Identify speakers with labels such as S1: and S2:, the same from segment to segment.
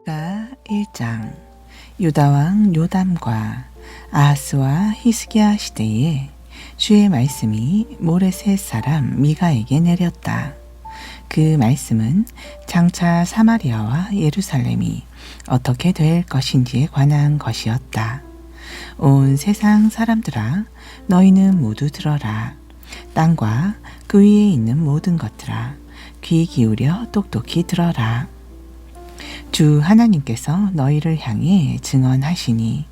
S1: 가 1장. 유다왕 요담과 아하스와 히스기야 시대에 주의 말씀이 모레셋 사람 미가에게 내렸다. 그 말씀은 장차 사마리아와 예루살렘이 어떻게 될 것인지에 관한 것이었다. 온 세상 사람들아, 너희는 모두 들어라. 땅과 그 위에 있는 모든 것들아, 귀 기울여 똑똑히 들어라. 주 하나님께서 너희를 향해 증언하시니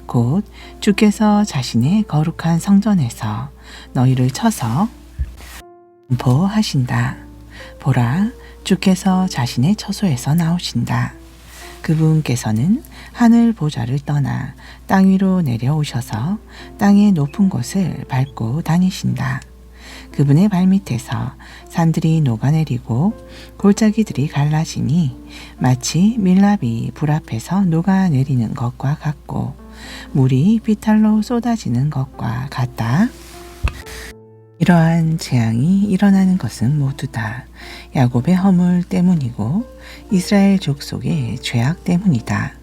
S1: 곧 주께서 자신의 거룩한 성전에서 너희를 쳐서 선포하신다. 보라, 주께서 자신의 처소에서 나오신다. 그분께서는 하늘 보좌를 떠나 땅 위로 내려오셔서 땅의 높은 곳을 밟고 다니신다. 그분의 발밑에서 산들이 녹아내리고 골짜기들이 갈라지니 마치 밀랍이 불 앞에서 녹아내리는 것과 같고 물이 비탈로 쏟아지는 것과 같다. 이러한 재앙이 일어나는 것은 모두 다 야곱의 허물 때문이고 이스라엘 족속의 죄악 때문이다.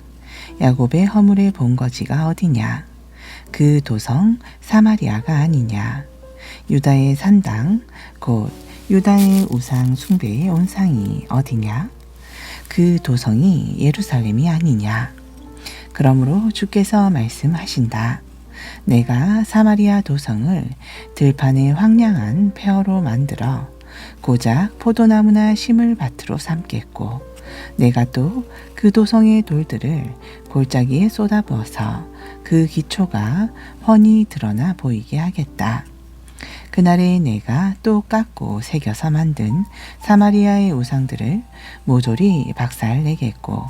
S1: 야곱의 허물의 본거지가 어디냐? 그 도성 사마리아가 아니냐? 유다의 산당, 곧 유다의 우상 숭배의 온상이 어디냐? 그 도성이 예루살렘이 아니냐? 그러므로 주께서 말씀하신다. 내가 사마리아 도성을 들판의 황량한 폐허로 만들어 고작 포도나무나 시물밭으로 삼겠고 내가 또 그 도성의 돌들을 골짜기에 쏟아부어서 그 기초가 훤히 드러나 보이게 하겠다. 그날에 내가 또 깎고 새겨서 만든 사마리아의 우상들을 모조리 박살내겠고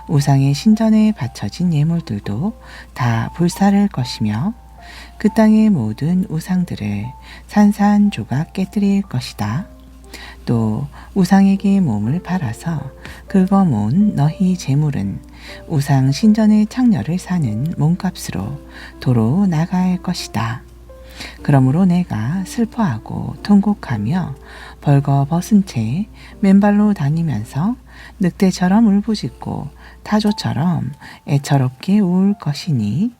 S1: 우상의 신전에 바쳐진 예물들도 다 불사를 것이며 그 땅의 모든 우상들을 산산조각 깨뜨릴 것이다. 또 우상에게 몸을 팔아서 긁어모은 너희 재물은 우상 신전의 창녀를 사는 몸값으로 도로 나갈 것이다. 그러므로 내가 슬퍼하고 통곡하며 벌거벗은 채 맨발로 다니면서 늑대처럼 울부짖고 타조처럼 애처롭게 울 것이니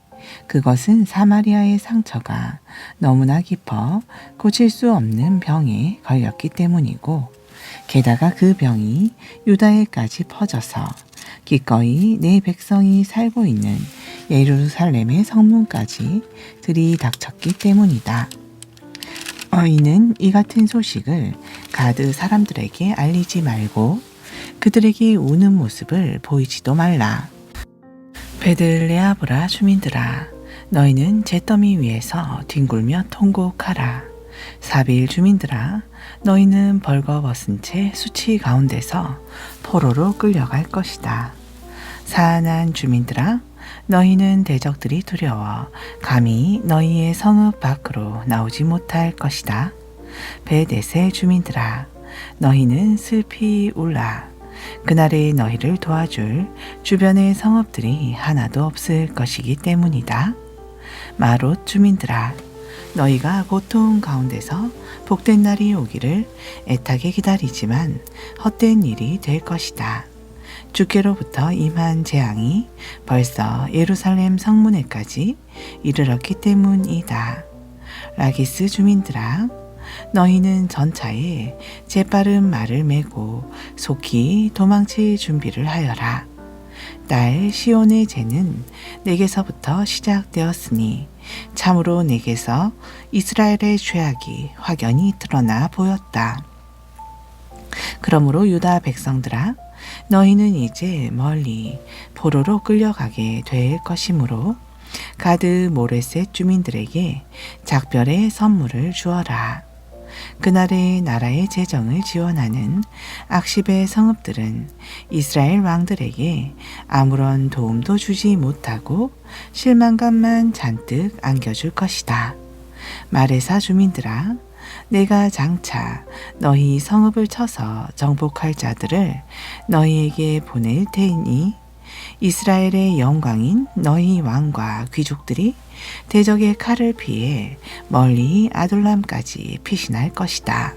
S1: 그것은 사마리아의 상처가 너무나 깊어 고칠 수 없는 병에 걸렸기 때문이고 게다가 그 병이 유다에까지 퍼져서 기꺼이 내 백성이 살고 있는 예루살렘의 성문까지 들이닥쳤기 때문이다. 너희는 이 같은 소식을 가드 사람들에게 알리지 말고 그들에게 우는 모습을 보이지도 말라. 베들레아브라 주민들아, 너희는 잿더미 위에서 뒹굴며 통곡하라. 사빌 주민들아, 너희는 벌거벗은 채 수치 가운데서 포로로 끌려갈 것이다. 사안한 주민들아, 너희는 대적들이 두려워 감히 너희의 성읍 밖으로 나오지 못할 것이다. 베데세 주민들아, 너희는 슬피 울라. 그날에 너희를 도와줄 주변의 성읍들이 하나도 없을 것이기 때문이다. 마롯 주민들아, 너희가 고통 가운데서 복된 날이 오기를 애타게 기다리지만 헛된 일이 될 것이다. 주께로부터 임한 재앙이 벌써 예루살렘 성문에까지 이르렀기 때문이다. 라기스 주민들아, 너희는 전차에 재빠른 말을 메고 속히 도망칠 준비를 하여라. 딸 시온의 죄는 내게서부터 시작되었으니 참으로 내게서 이스라엘의 죄악이 확연히 드러나 보였다. 그러므로 유다 백성들아, 너희는 이제 멀리 포로로 끌려가게 될 것이므로 가드 모레셋 주민들에게 작별의 선물을 주어라. 그날의 나라의 재정을 지원하는 악십의 성읍들은 이스라엘 왕들에게 아무런 도움도 주지 못하고 실망감만 잔뜩 안겨줄 것이다. 마레사 주민들아, 내가 장차 너희 성읍을 쳐서 정복할 자들을 너희에게 보낼 테니 이스라엘의 영광인 너희 왕과 귀족들이 대적의 칼을 피해 멀리 아둘람까지 피신할 것이다.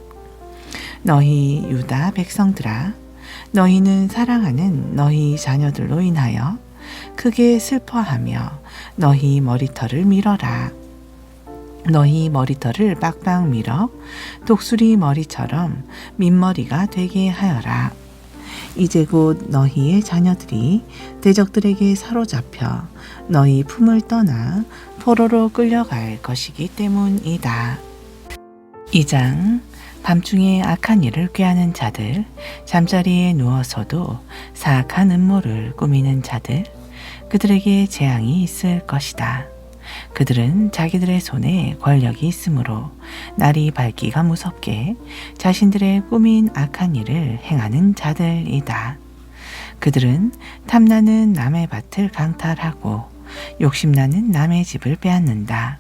S1: 너희 유다 백성들아, 너희는 사랑하는 너희 자녀들로 인하여 크게 슬퍼하며 너희 머리털을 밀어라. 너희 머리털을 빡빡 밀어 독수리 머리처럼 민머리가 되게 하여라. 이제 곧 너희의 자녀들이 대적들에게 사로잡혀 너희 품을 떠나 포로로 끌려갈 것이기 때문이다. 2장. 밤중에 악한 일을 꾀하는 자들, 잠자리에 누워서도 사악한 음모를 꾸미는 자들, 그들에게 재앙이 있을 것이다. 그들은 자기들의 손에 권력이 있으므로 날이 밝기가 무섭게 자신들의 꾸민 악한 일을 행하는 자들이다. 그들은 탐나는 남의 밭을 강탈하고 욕심나는 남의 집을 빼앗는다.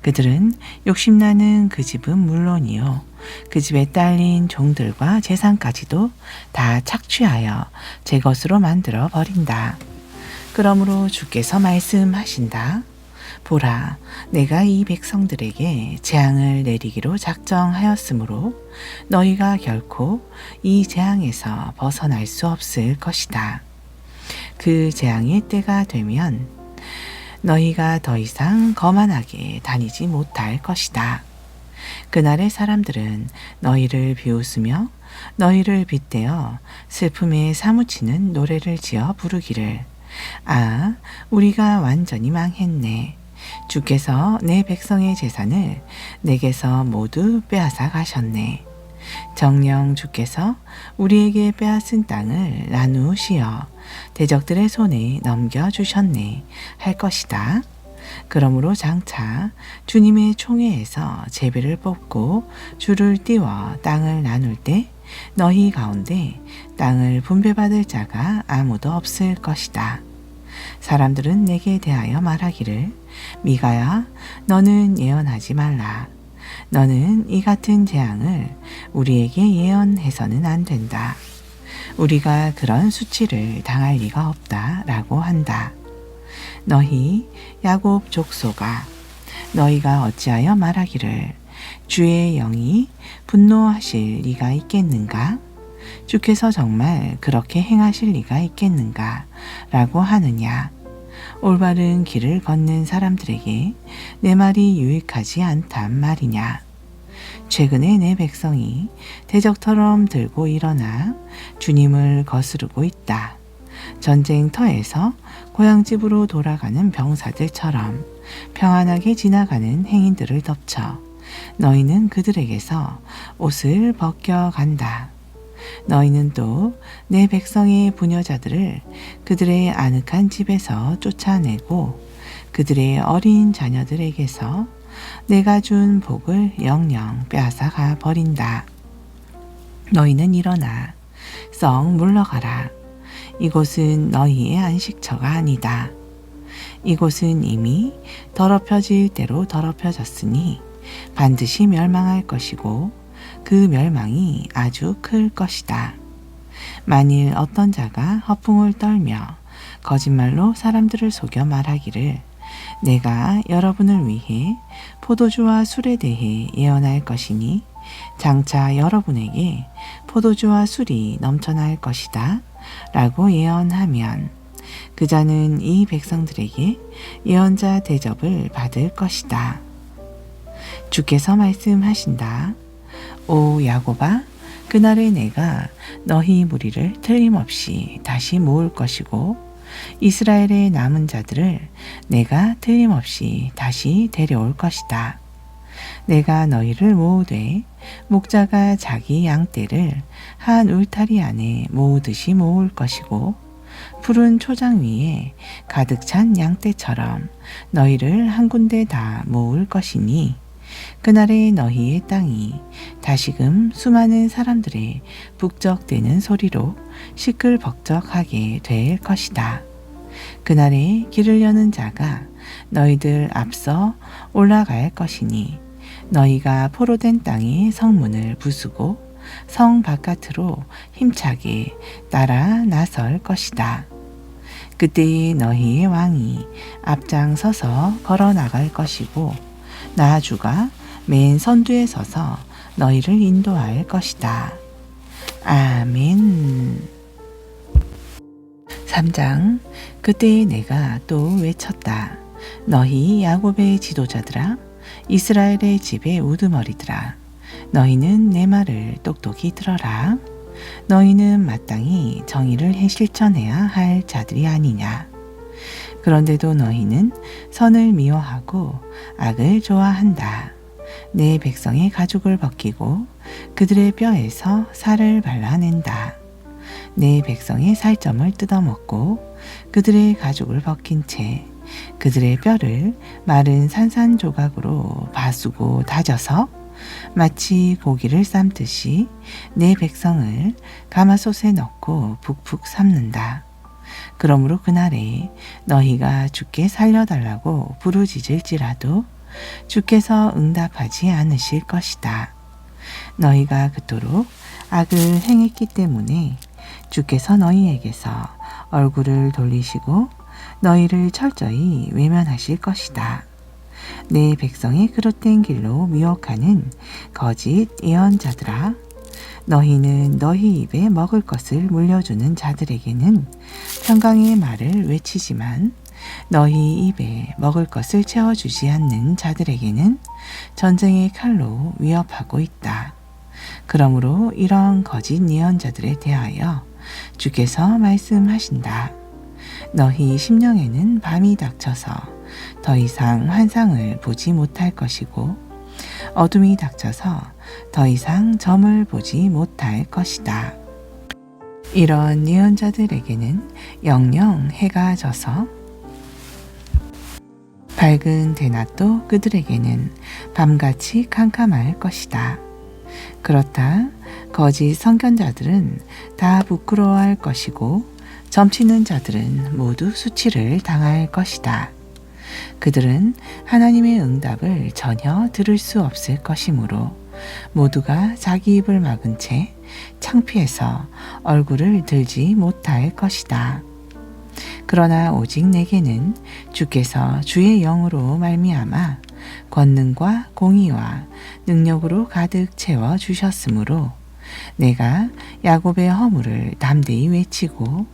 S1: 그들은 욕심나는 그 집은 물론이요 그 집에 딸린 종들과 재산까지도 다 착취하여 제 것으로 만들어 버린다. 그러므로 주께서 말씀하신다. 보라, 내가 이 백성들에게 재앙을 내리기로 작정하였으므로 너희가 결코 이 재앙에서 벗어날 수 없을 것이다. 그 재앙의 때가 되면 너희가 더 이상 거만하게 다니지 못할 것이다. 그날의 사람들은 너희를 비웃으며 너희를 빗대어 슬픔에 사무치는 노래를 지어 부르기를 아, 우리가 완전히 망했네. 주께서 내 백성의 재산을 내게서 모두 빼앗아 가셨네. 정녕 주께서 우리에게 빼앗은 땅을 나누시어 대적들의 손에 넘겨주셨네 할 것이다. 그러므로 장차 주님의 총회에서 제비를 뽑고 줄을 띄워 땅을 나눌 때 너희 가운데 땅을 분배받을 자가 아무도 없을 것이다. 사람들은 내게 대하여 말하기를 미가야, 너는 예언하지 말라. 너는 이 같은 재앙을 우리에게 예언해서는 안 된다. 우리가 그런 수치를 당할 리가 없다 라고 한다. 너희 야곱 족속아, 너희가 어찌하여 말하기를 주의 영이 분노하실 리가 있겠는가? 주께서 정말 그렇게 행하실 리가 있겠는가? 라고 하느냐? 올바른 길을 걷는 사람들에게 내 말이 유익하지 않단 말이냐? 최근에 내 백성이 대적처럼 들고 일어나 주님을 거스르고 있다. 전쟁터에서 고향집으로 돌아가는 병사들처럼 평안하게 지나가는 행인들을 덮쳐 너희는 그들에게서 옷을 벗겨간다. 너희는 또 내 백성의 부녀자들을 그들의 아늑한 집에서 쫓아내고 그들의 어린 자녀들에게서 내가 준 복을 영영 빼앗아가 버린다. 너희는 일어나 썩 물러가라. 이곳은 너희의 안식처가 아니다. 이곳은 이미 더럽혀질 대로 더럽혀졌으니 반드시 멸망할 것이고 그 멸망이 아주 클 것이다. 만일 어떤 자가 허풍을 떨며 거짓말로 사람들을 속여 말하기를 내가 여러분을 위해 포도주와 술에 대해 예언할 것이니 장차 여러분에게 포도주와 술이 넘쳐날 것이다 라고 예언하면 그 자는 이 백성들에게 예언자 대접을 받을 것이다. 주께서 말씀하신다. 오 야곱아, 그날에 내가 너희 무리를 틀림없이 다시 모을 것이고 이스라엘의 남은 자들을 내가 틀림없이 다시 데려올 것이다. 내가 너희를 모으되 목자가 자기 양떼를 한 울타리 안에 모으듯이 모을 것이고 푸른 초장 위에 가득 찬 양떼처럼 너희를 한 군데 다 모을 것이니 그날에 너희의 땅이 다시금 수많은 사람들의 북적대는 소리로 시끌벅적하게 될 것이다. 그날에 길을 여는 자가 너희들 앞서 올라갈 것이니 너희가 포로된 땅의 성문을 부수고 성 바깥으로 힘차게 따라 나설 것이다. 그때에 너희의 왕이 앞장서서 걸어 나갈 것이고 나주가 맨 선두에 서서 너희를 인도할 것이다. 아멘. 3장. 그때 내가 또 외쳤다. 너희 야곱의 지도자들아, 이스라엘의 집의 우두머리들아, 너희는 내 말을 똑똑히 들어라. 너희는 마땅히 정의를 실천해야 할 자들이 아니냐. 그런데도 너희는 선을 미워하고 악을 좋아한다. 내 백성의 가죽을 벗기고 그들의 뼈에서 살을 발라낸다. 내 백성의 살점을 뜯어먹고 그들의 가죽을 벗긴 채 그들의 뼈를 마른 산산조각으로 바수고 다져서 마치 고기를 삶듯이 내 백성을 가마솥에 넣고 푹푹 삶는다. 그러므로 그날에 너희가 주께 살려달라고 부르짖을지라도 주께서 응답하지 않으실 것이다. 너희가 그토록 악을 행했기 때문에 주께서 너희에게서 얼굴을 돌리시고 너희를 철저히 외면하실 것이다. 내 백성의 그릇된 길로 미혹하는 거짓 예언자들아, 너희는 너희 입에 먹을 것을 물려주는 자들에게는 평강의 말을 외치지만 너희 입에 먹을 것을 채워주지 않는 자들에게는 전쟁의 칼로 위협하고 있다. 그러므로 이런 거짓 예언자들에 대하여 주께서 말씀하신다. 너희 심령에는 밤이 닥쳐서 더 이상 환상을 보지 못할 것이고 어둠이 닥쳐서 더 이상 점을 보지 못할 것이다. 이런 예언자들에게는 영영 해가 져서 밝은 대낮도 그들에게는 밤같이 캄캄할 것이다. 그렇다. 거짓 선견자들은 다 부끄러워할 것이고 점치는 자들은 모두 수치를 당할 것이다. 그들은 하나님의 응답을 전혀 들을 수 없을 것이므로 모두가 자기 입을 막은 채 창피해서 얼굴을 들지 못할 것이다. 그러나 오직 내게는 주께서 주의 영으로 말미암아 권능과 공의와 능력으로 가득 채워 주셨으므로 내가 야곱의 허물을 담대히 외치고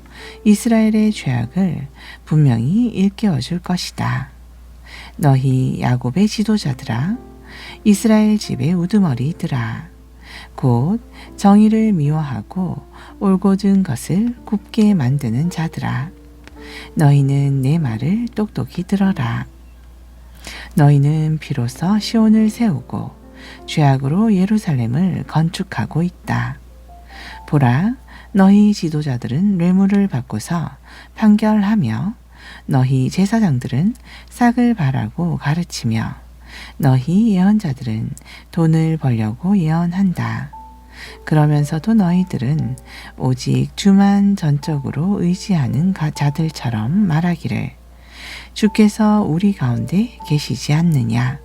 S1: 이스라엘의 죄악을 분명히 일깨워 줄 것이다. 너희 야곱의 지도자들아, 이스라엘 집의 우두머리들아, 곧 정의를 미워하고 올곧은 것을 굽게 만드는 자들아, 너희는 내 말을 똑똑히 들어라. 너희는 비로소 시온을 세우고 죄악으로 예루살렘을 건축하고 있다. 보라, 너희 지도자들은 뇌물을 받고서 판결하며 너희 제사장들은 싹을 바라고 가르치며 너희 예언자들은 돈을 벌려고 예언한다. 그러면서도 너희들은 오직 주만 전적으로 의지하는 자들처럼 말하기를 주께서 우리 가운데 계시지 않느냐.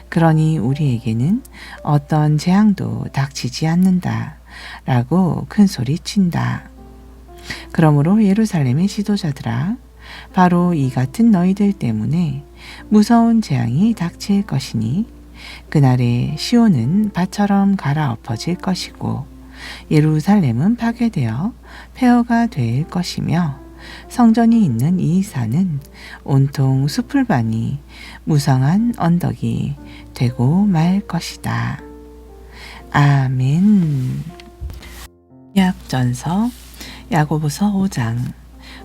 S1: 그러니 우리에게는 어떤 재앙도 닥치지 않는다 라고 큰 소리 친다. 그러므로 예루살렘의 지도자들아, 바로 이 같은 너희들 때문에 무서운 재앙이 닥칠 것이니 그날에 시온은 밭처럼 갈아엎어질 것이고 예루살렘은 파괴되어 폐허가 될 것이며 성전이 있는 이 산은 온통 수풀반이 무성한 언덕이 되고 말 것이다. 아멘. 약전서 야고보서 5장.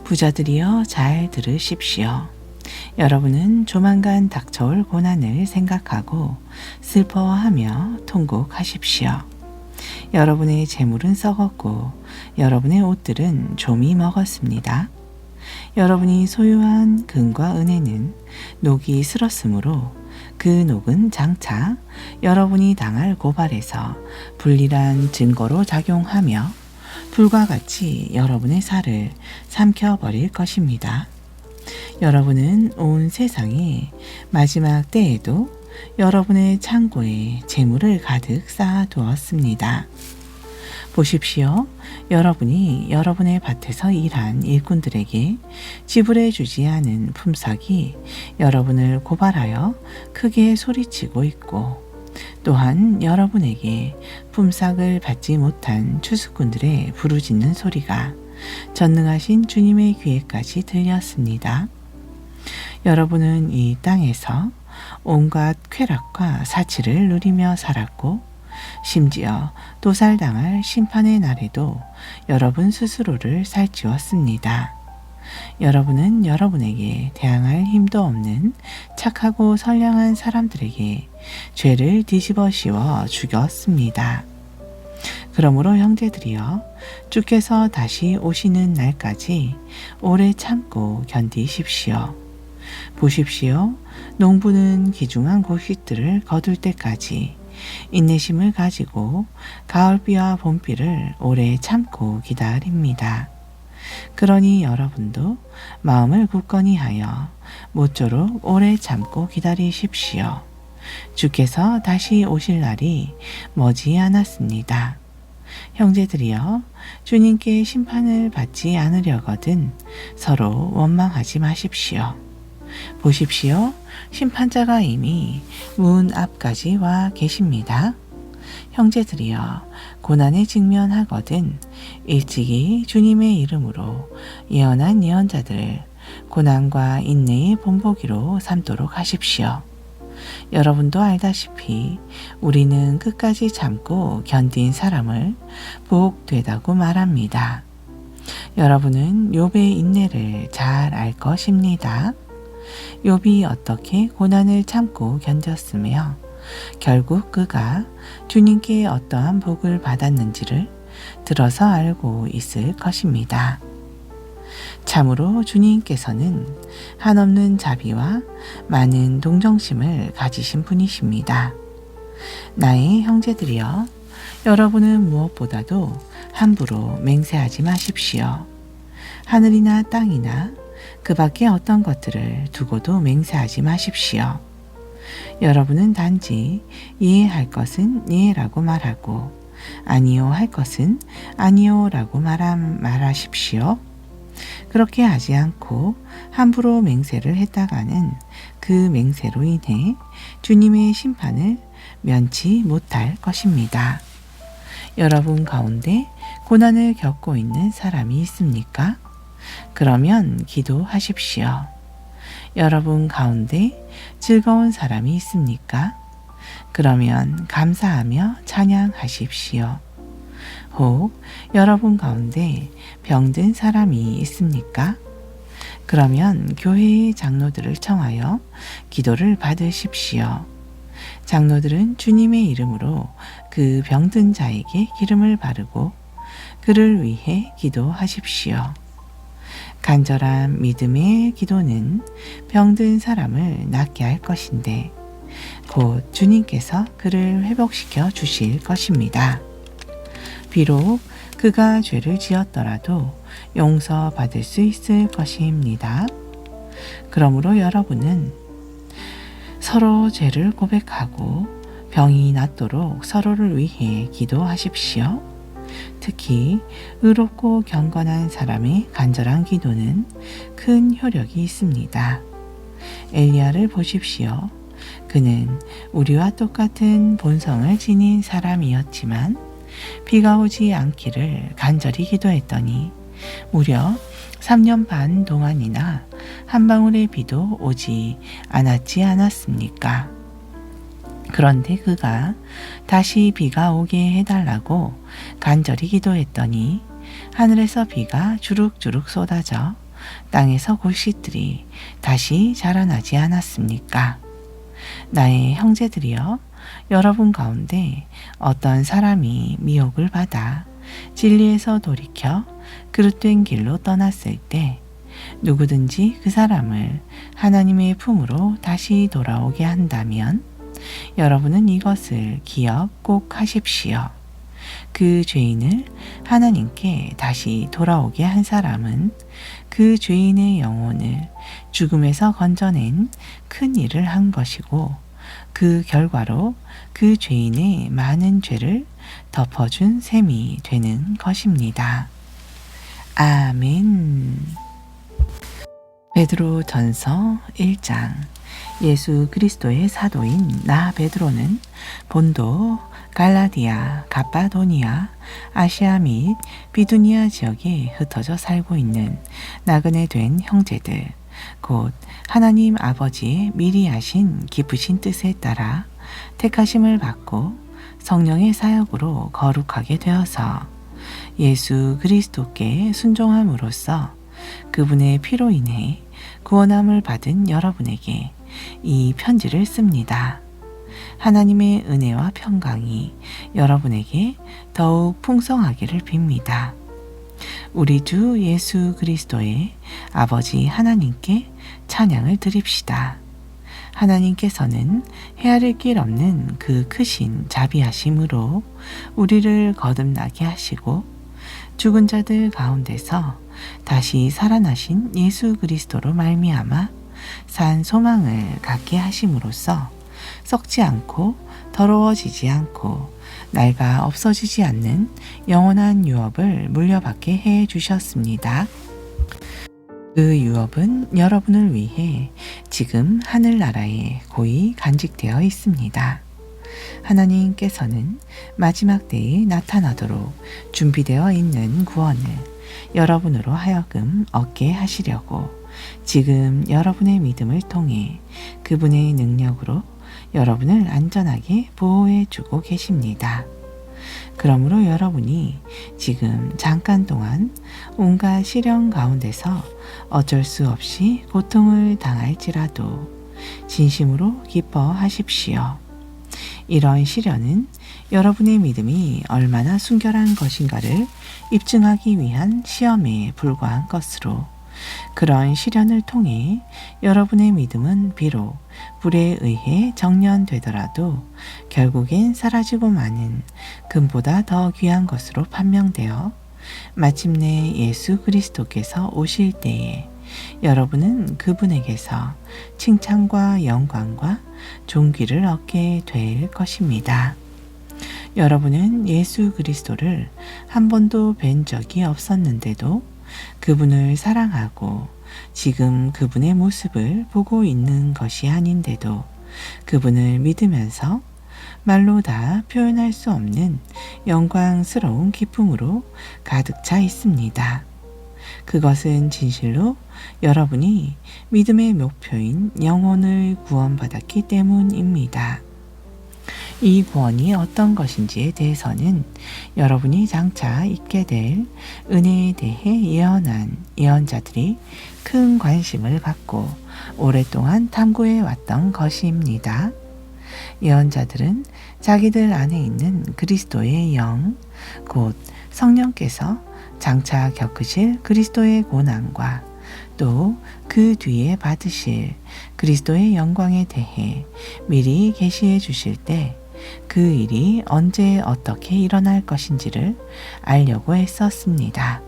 S1: 부자들이여 잘 들으십시오. 여러분은 조만간 닥쳐올 고난을 생각하고 슬퍼하며 통곡하십시오. 여러분의 재물은 썩었고 여러분의 옷들은 좀이 먹었습니다. 여러분이 소유한 금과 은혜는 녹이 슬었으므로 그 녹은 장차 여러분이 당할 고발에서 불리한 증거로 작용하며 불과 같이 여러분의 살을 삼켜버릴 것입니다. 여러분은 온 세상의 마지막 때에도 여러분의 창고에 재물을 가득 쌓아두었습니다. 보십시오. 여러분이 여러분의 밭에서 일한 일꾼들에게 지불해 주지 않은 품삯이 여러분을 고발하여 크게 소리치고 있고, 또한 여러분에게 품삯을 받지 못한 추수꾼들의 부르짖는 소리가 전능하신 주님의 귀에까지 들렸습니다. 여러분은 이 땅에서 온갖 쾌락과 사치를 누리며 살았고, 심지어 도살당할 심판의 날에도 여러분 스스로를 살찌웠습니다. 여러분은 여러분에게 대항할 힘도 없는 착하고 선량한 사람들에게 죄를 뒤집어 씌워 죽였습니다. 그러므로 형제들이여, 주께서 다시 오시는 날까지 오래 참고 견디십시오. 보십시오. 농부는 귀중한 곡식들을 거둘 때까지 인내심을 가지고 가을비와 봄비를 오래 참고 기다립니다. 그러니 여러분도 마음을 굳건히 하여 모쪼록 오래 참고 기다리십시오. 주께서 다시 오실 날이 머지 않았습니다. 형제들이여, 주님께 심판을 받지 않으려거든 서로 원망하지 마십시오. 보십시오. 심판자가 이미 문 앞까지 와 계십니다. 형제들이여, 고난에 직면하거든 일찍이 주님의 이름으로 예언한 예언자들을 고난과 인내의 본보기로 삼도록 하십시오. 여러분도 알다시피 우리는 끝까지 참고 견딘 사람을 복되다고 말합니다. 여러분은 욥의 인내를 잘 알 것입니다. 욥이 어떻게 고난을 참고 견뎠으며 결국 그가 주님께 어떠한 복을 받았는지를 들어서 알고 있을 것입니다. 참으로 주님께서는 한없는 자비와 많은 동정심을 가지신 분이십니다. 나의 형제들이여, 여러분은 무엇보다도 함부로 맹세하지 마십시오. 하늘이나 땅이나 그 밖에 어떤 것들을 두고도 맹세하지 마십시오. 여러분은 단지 이해할 것은 이해라고 말하고 아니요 할 것은 아니요라고 말하십시오. 그렇게 하지 않고 함부로 맹세를 했다가는 그 맹세로 인해 주님의 심판을 면치 못할 것입니다. 여러분 가운데 고난을 겪고 있는 사람이 있습니까? 그러면 기도하십시오. 여러분 가운데 즐거운 사람이 있습니까? 그러면 감사하며 찬양하십시오. 혹 여러분 가운데 병든 사람이 있습니까? 그러면 교회의 장로들을 청하여 기도를 받으십시오. 장로들은 주님의 이름으로 그 병든 자에게 기름을 바르고 그를 위해 기도하십시오. 간절한 믿음의 기도는 병든 사람을 낫게 할 것인데 곧 주님께서 그를 회복시켜 주실 것입니다. 비록 그가 죄를 지었더라도 용서받을 수 있을 것입니다. 그러므로 여러분은 서로 죄를 고백하고 병이 낫도록 서로를 위해 기도하십시오. 특히 의롭고 경건한 사람의 간절한 기도는 큰 효력이 있습니다. 엘리야를 보십시오. 그는 우리와 똑같은 본성을 지닌 사람이었지만 비가 오지 않기를 간절히 기도했더니 무려 3년 반 동안이나 한 방울의 비도 오지 않았습니까? 그런데 그가 다시 비가 오게 해달라고 간절히 기도했더니 하늘에서 비가 주룩주룩 쏟아져 땅에서 골씨들이 다시 자라나지 않았습니까? 나의 형제들이여, 여러분 가운데 어떤 사람이 미혹을 받아 진리에서 돌이켜 그릇된 길로 떠났을 때 누구든지 그 사람을 하나님의 품으로 다시 돌아오게 한다면 여러분은 이것을 기억 꼭 하십시오. 그 죄인을 하나님께 다시 돌아오게 한 사람은 그 죄인의 영혼을 죽음에서 건져낸 큰 일을 한 것이고 그 결과로 그 죄인의 많은 죄를 덮어준 셈이 되는 것입니다. 아멘. 베드로 전서 1장 예수 그리스도의 사도인 나 베드로는 본도, 갈라디아, 갑바도니아, 아시아 및 비두니아 지역에 흩어져 살고 있는 나그네 된 형제들, 곧 하나님 아버지의 미리 하신 기쁘신 뜻에 따라 택하심을 받고 성령의 사역으로 거룩하게 되어서 예수 그리스도께 순종함으로써 그분의 피로 인해 구원함을 받은 여러분에게 이 편지를 씁니다. 하나님의 은혜와 평강이 여러분에게 더욱 풍성하기를 빕니다. 우리 주 예수 그리스도의 아버지 하나님께 찬양을 드립시다. 하나님께서는 헤아릴 길 없는 그 크신 자비하심으로 우리를 거듭나게 하시고 죽은 자들 가운데서 다시 살아나신 예수 그리스도로 말미암아 산 소망을 갖게 하심으로써 썩지 않고 더러워지지 않고 낡아 없어지지 않는 영원한 유업을 물려받게 해 주셨습니다. 그 유업은 여러분을 위해 지금 하늘나라에 고이 간직되어 있습니다. 하나님께서는 마지막 때에 나타나도록 준비되어 있는 구원을 여러분으로 하여금 얻게 하시려고 지금 여러분의 믿음을 통해 그분의 능력으로 여러분을 안전하게 보호해 주고 계십니다. 그러므로 여러분이 지금 잠깐 동안 온갖 시련 가운데서 어쩔 수 없이 고통을 당할지라도 진심으로 기뻐하십시오. 이런 시련은 여러분의 믿음이 얼마나 순결한 것인가를 입증하기 위한 시험에 불과한 것으로 그런 시련을 통해 여러분의 믿음은 비록 불에 의해 정련되더라도 결국엔 사라지고 마는 금보다 더 귀한 것으로 판명되어 마침내 예수 그리스도께서 오실 때에 여러분은 그분에게서 칭찬과 영광과 존귀를 얻게 될 것입니다. 여러분은 예수 그리스도를 한 번도 뵌 적이 없었는데도 그분을 사랑하고 지금 그분의 모습을 보고 있는 것이 아닌데도 그분을 믿으면서 말로 다 표현할 수 없는 영광스러운 기쁨으로 가득 차 있습니다. 그것은 진실로 여러분이 믿음의 목표인 영혼을 구원받았기 때문입니다. 이 구원이 어떤 것인지에 대해서는 여러분이 장차 있게 될 은혜에 대해 예언한 예언자들이 큰 관심을 갖고 오랫동안 탐구해 왔던 것입니다. 예언자들은 자기들 안에 있는 그리스도의 영, 곧 성령께서 장차 겪으실 그리스도의 고난과 또 그 뒤에 받으실 그리스도의 영광에 대해 미리 계시해 주실 때 그 일이 언제 어떻게 일어날 것인지를 알려고 했었습니다.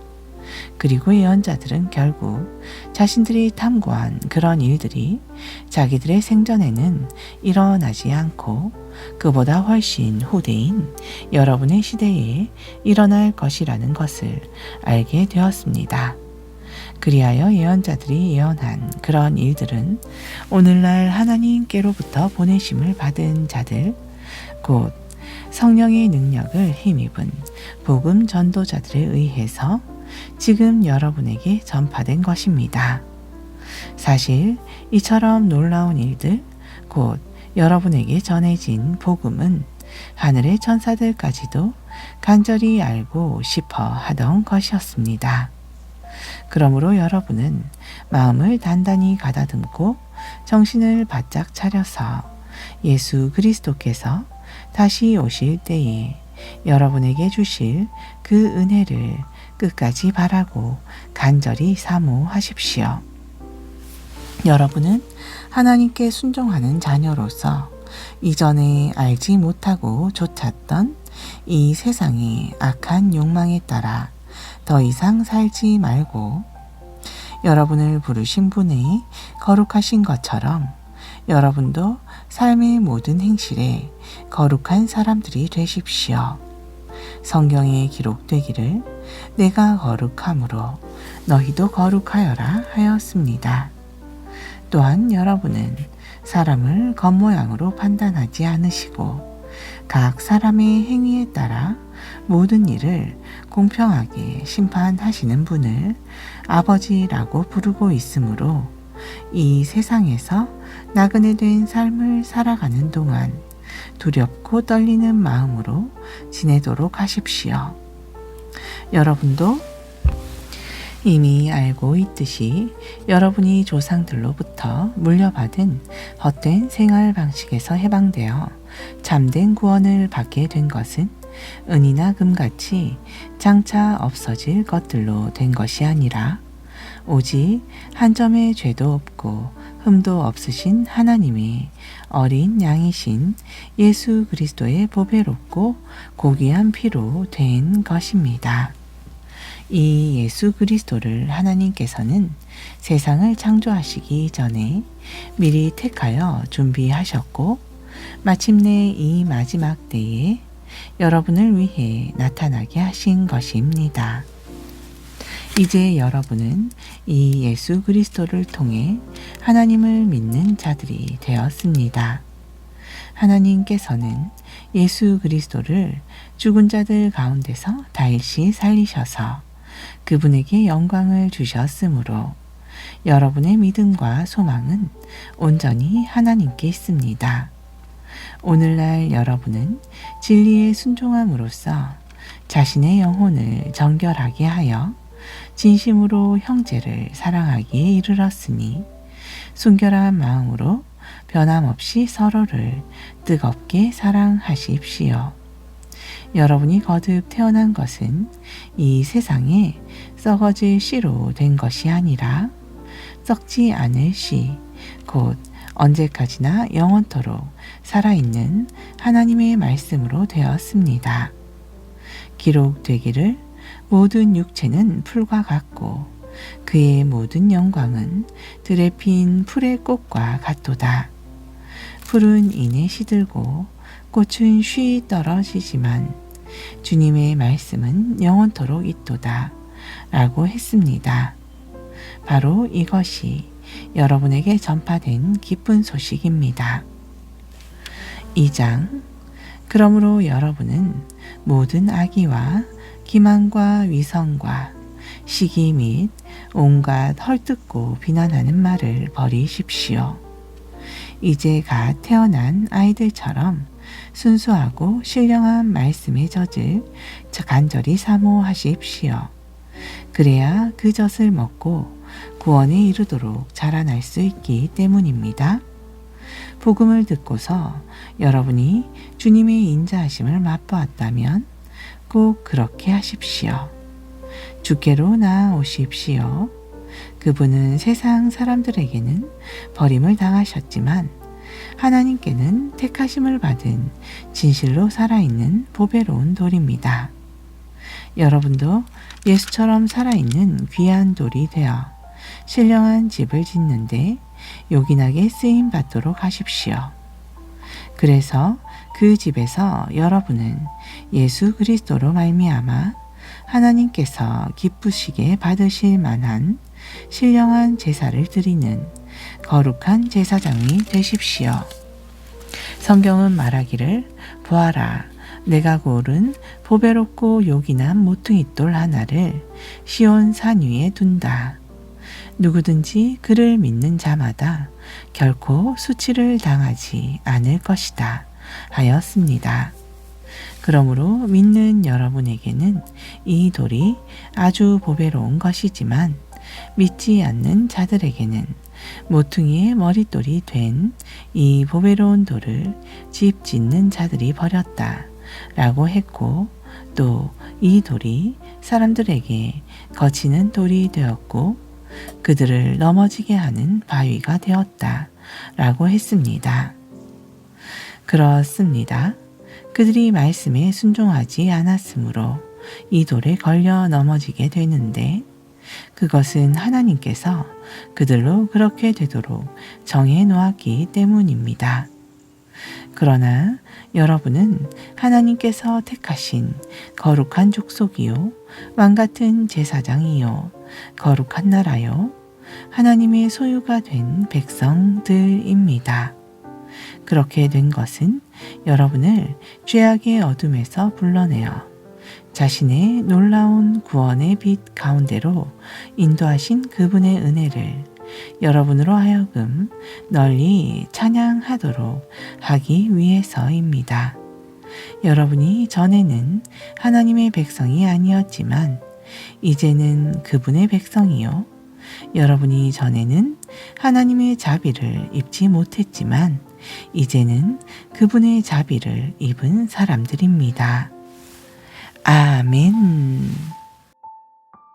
S1: 그리고 예언자들은 결국 자신들이 탐구한 그런 일들이 자기들의 생전에는 일어나지 않고 그보다 훨씬 후대인 여러분의 시대에 일어날 것이라는 것을 알게 되었습니다. 그리하여 예언자들이 예언한 그런 일들은 오늘날 하나님께로부터 보내심을 받은 자들, 곧 성령의 능력을 힘입은 복음 전도자들에 의해서 지금 여러분에게 전파된 것입니다. 사실 이처럼 놀라운 일들, 곧 여러분에게 전해진 복음은 하늘의 천사들까지도 간절히 알고 싶어 하던 것이었습니다. 그러므로 여러분은 마음을 단단히 가다듬고 정신을 바짝 차려서 예수 그리스도께서 다시 오실 때에 여러분에게 주실 그 은혜를 끝까지 바라고 간절히 사모하십시오. 여러분은 하나님께 순종하는 자녀로서 이전에 알지 못하고 좇았던 이 세상의 악한 욕망에 따라 더 이상 살지 말고 여러분을 부르신 분의 거룩하신 것처럼 여러분도 삶의 모든 행실에 거룩한 사람들이 되십시오. 성경에 기록되기를 내가 거룩함으로 너희도 거룩하여라 하였습니다. 또한 여러분은 사람을 겉모양으로 판단하지 않으시고 각 사람의 행위에 따라 모든 일을 공평하게 심판하시는 분을 아버지라고 부르고 있으므로 이 세상에서 나그네 된 삶을 살아가는 동안 두렵고 떨리는 마음으로 지내도록 하십시오. 여러분도 이미 알고 있듯이 여러분이 조상들로부터 물려받은 헛된 생활 방식에서 해방되어 참된 구원을 받게 된 것은 은이나 금같이 장차 없어질 것들로 된 것이 아니라 오직 한 점의 죄도 없고 흠도 없으신 하나님의 어린 양이신 예수 그리스도의 보배롭고 고귀한 피로 된 것입니다. 이 예수 그리스도를 하나님께서는 세상을 창조하시기 전에 미리 택하여 준비하셨고 마침내 이 마지막 때에 여러분을 위해 나타나게 하신 것입니다. 이제 여러분은 이 예수 그리스도를 통해 하나님을 믿는 자들이 되었습니다. 하나님께서는 예수 그리스도를 죽은 자들 가운데서 다시 살리셔서 그분에게 영광을 주셨으므로 여러분의 믿음과 소망은 온전히 하나님께 있습니다. 오늘날 여러분은 진리에 순종함으로써 자신의 영혼을 정결하게 하여 진심으로 형제를 사랑하기에 이르렀으니 순결한 마음으로 변함없이 서로를 뜨겁게 사랑하십시오. 여러분이 거듭 태어난 것은 이 세상에 썩어질 씨로 된 것이 아니라 썩지 않을 씨, 곧 언제까지나 영원토록 살아있는 하나님의 말씀으로 되었습니다. 기록되기를 모든 육체는 풀과 같고 그의 모든 영광은 들에 핀 풀의 꽃과 같도다. 풀은 이내 시들고 꽃은 쉬 떨어지지만 주님의 말씀은 영원토록 있도다 라고 했습니다. 바로 이것이 여러분에게 전파된 기쁜 소식입니다. 2장 그러므로 여러분은 모든 악의와 기만과 위선과 시기 및 온갖 헐뜯고 비난하는 말을 버리십시오. 이제 갓 태어난 아이들처럼 순수하고 신령한 말씀의 젖을 간절히 사모하십시오. 그래야 그 젖을 먹고 구원에 이르도록 자라날 수 있기 때문입니다. 복음을 듣고서 여러분이 주님의 인자하심을 맛보았다면 꼭 그렇게 하십시오. 주께로 나아오십시오. 그분은 세상 사람들에게는 버림을 당하셨지만 하나님께는 택하심을 받은 진실로 살아있는 보배로운 돌입니다. 여러분도 예수처럼 살아있는 귀한 돌이 되어 신령한 집을 짓는데 요긴하게 쓰임 받도록 하십시오. 그래서 그 집에서 여러분은 예수 그리스도로 말미암아 하나님께서 기쁘시게 받으실 만한 신령한 제사를 드리는 거룩한 제사장이 되십시오. 성경은 말하기를 보아라 내가 고른 보배롭고 요긴한 모퉁이돌 하나를 시온 산 위에 둔다. 누구든지 그를 믿는 자마다 결코 수치를 당하지 않을 것이다 하였습니다. 그러므로 믿는 여러분에게는 이 돌이 아주 보배로운 것이지만 믿지 않는 자들에게는 모퉁이의 머릿돌이 된 이 보배로운 돌을 집 짓는 자들이 버렸다 라고 했고 또 이 돌이 사람들에게 거치는 돌이 되었고 그들을 넘어지게 하는 바위가 되었다 라고 했습니다. 그렇습니다. 그들이 말씀에 순종하지 않았으므로 이 돌에 걸려 넘어지게 되는데 그것은 하나님께서 그들로 그렇게 되도록 정해 놓았기 때문입니다. 그러나 여러분은 하나님께서 택하신 거룩한 족속이요 왕같은 제사장이요 거룩한 나라요 하나님의 소유가 된 백성들입니다. 그렇게 된 것은 여러분을 죄악의 어둠에서 불러내어 자신의 놀라운 구원의 빛 가운데로 인도하신 그분의 은혜를 여러분으로 하여금 널리 찬양하도록 하기 위해서입니다. 여러분이 전에는 하나님의 백성이 아니었지만 이제는 그분의 백성이요. 여러분이 전에는 하나님의 자비를 입지 못했지만 이제는 그분의 자비를 입은 사람들입니다. 아멘.